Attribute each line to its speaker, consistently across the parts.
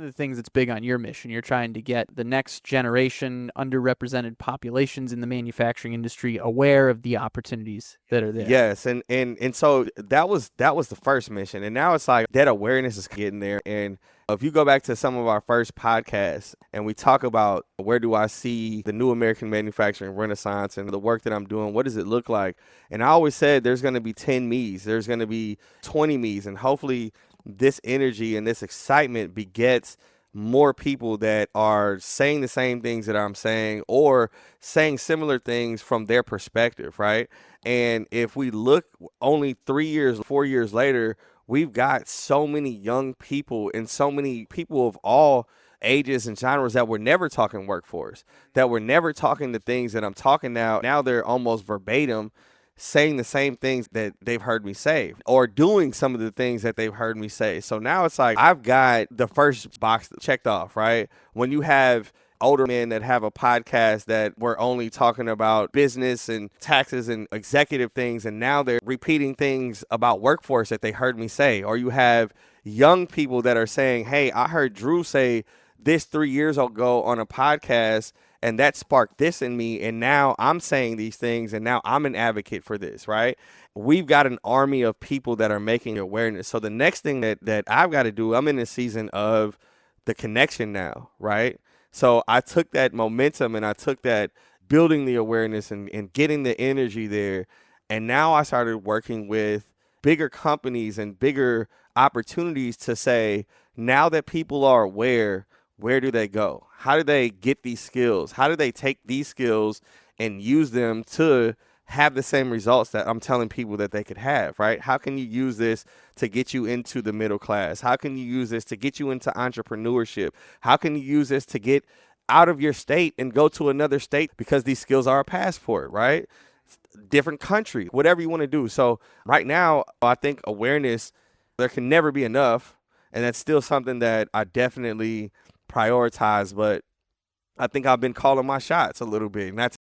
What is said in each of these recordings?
Speaker 1: of the things that's big on your mission. You're trying to get the next generation, underrepresented populations in the manufacturing industry aware of the opportunities that are there.
Speaker 2: Yes, and so that was the first mission, and now it's like that awareness is getting there. And if you go back to some of our first podcasts, and we talk about where do I see the new American manufacturing renaissance and the work that I'm doing, what does it look like? And I always said there's going to be 10 me's, there's going to be 20 me's, and hopefully this energy and this excitement begets more people that are saying the same things that I'm saying or saying similar things from their perspective, right? And if we look only 3 years, 4 years later, we've got so many young people and so many people of all ages and genres that were never talking workforce, that were never talking the things that I'm talking now. Now they're almost verbatim saying the same things that they've heard me say or doing some of the things that they've heard me say. So now it's like I've got the first box checked off, right? When you have older men that have a podcast that were only talking about business and taxes and executive things, and now they're repeating things about workforce that they heard me say. Or you have young people that are saying, hey, I heard Drew say this 3 years ago on a podcast, and that sparked this in me, and now I'm saying these things, and now I'm an advocate for this, right? We've got an army of people that are making awareness. So the next thing that I've got to do, I'm in the season of the connection now, right? So I took that momentum and I took that building the awareness and getting the energy there, and now I started working with bigger companies and bigger opportunities to say, now that people are aware, where do they go? How do they get these skills? How do they take these skills and use them to have the same results that I'm telling people that they could have, right? How can you use this to get you into the middle class? How can you use this to get you into entrepreneurship? How can you use this to get out of your state and go to another state, because these skills are a passport, right? Different country, whatever you want to do. So right now, I think awareness, there can never be enough. And that's still something that I definitely prioritize, but I think I've been calling my shots a little bit. Not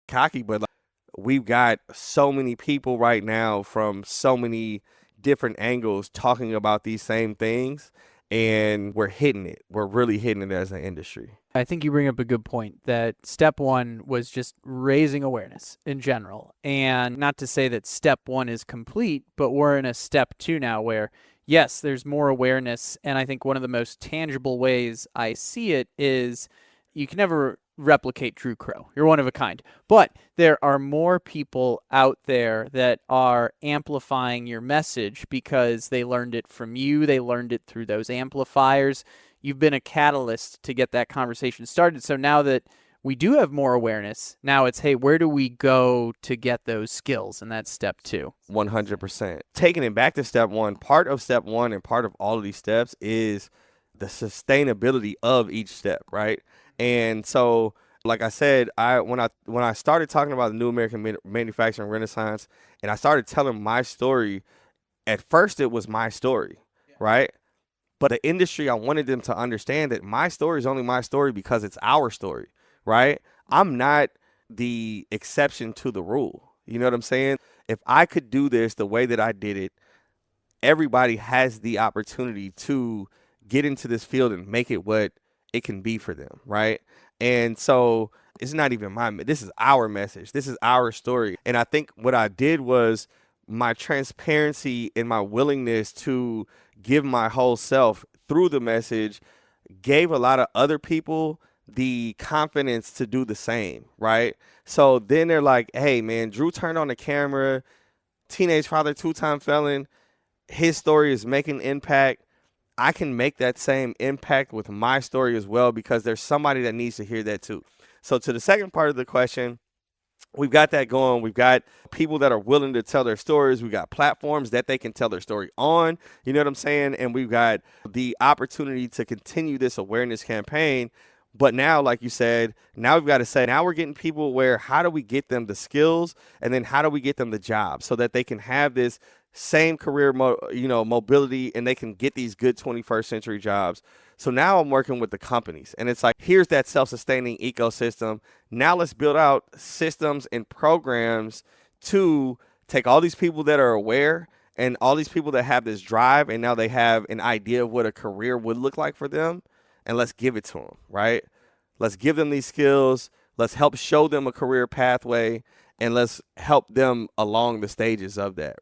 Speaker 2: cocky, but like, we've got so many people right now from so many different angles talking about these same things, and we're hitting it. We're really hitting it as an industry.
Speaker 1: I think you bring up a good point that step one was just raising awareness in general. And not to say that step one is complete, but we're in a step two now where, yes, there's more awareness. And I think one of the most tangible ways I see it is you can never replicate Drew Crow. You're one of a kind. But there are more people out there that are amplifying your message because they learned it from you. They learned it through those amplifiers. You've been a catalyst to get that conversation started. So now that we do have more awareness, now it's, hey, where do we go to get those skills? And that's step two.
Speaker 2: 100%. Taking it back to step one, part of step one and part of all of these steps is the sustainability of each step, right? And so, like I said, when I started talking about the new American manufacturing renaissance, and I started telling my story, at first it was my story, right? But the industry, I wanted them to understand that my story is only my story because it's our story, right? I'm not the exception to the rule. You know what I'm saying? If I could do this the way that I did it, everybody has the opportunity to get into this field and make it what it can be for them, right? And so it's not even this is our message. This is our story. And I think what I did was my transparency and my willingness to give my whole self through the message gave a lot of other people the confidence to do the same, right? So then they're like, hey, man, Drew turned on the camera, teenage father, 2-time felon. His story is making impact. I can make that same impact with my story as well, because there's somebody that needs to hear that too. So to the second part of the question, we've got that going. We've got people that are willing to tell their stories. We've got platforms that they can tell their story on. You know what I'm saying? And we've got the opportunity to continue this awareness campaign. But now, like you said, now we've got to say, now we're getting people where, how do we get them the skills, and then how do we get them the jobs so that they can have this same career, mobility, and they can get these good 21st century jobs. So now I'm working with the companies, and it's like, here's that self-sustaining ecosystem. Now let's build out systems and programs to take all these people that are aware and all these people that have this drive, and now they have an idea of what a career would look like for them. and let's give it to them, right? Let's give them these skills. Let's help show them a career pathway, and let's help them along the stages of that.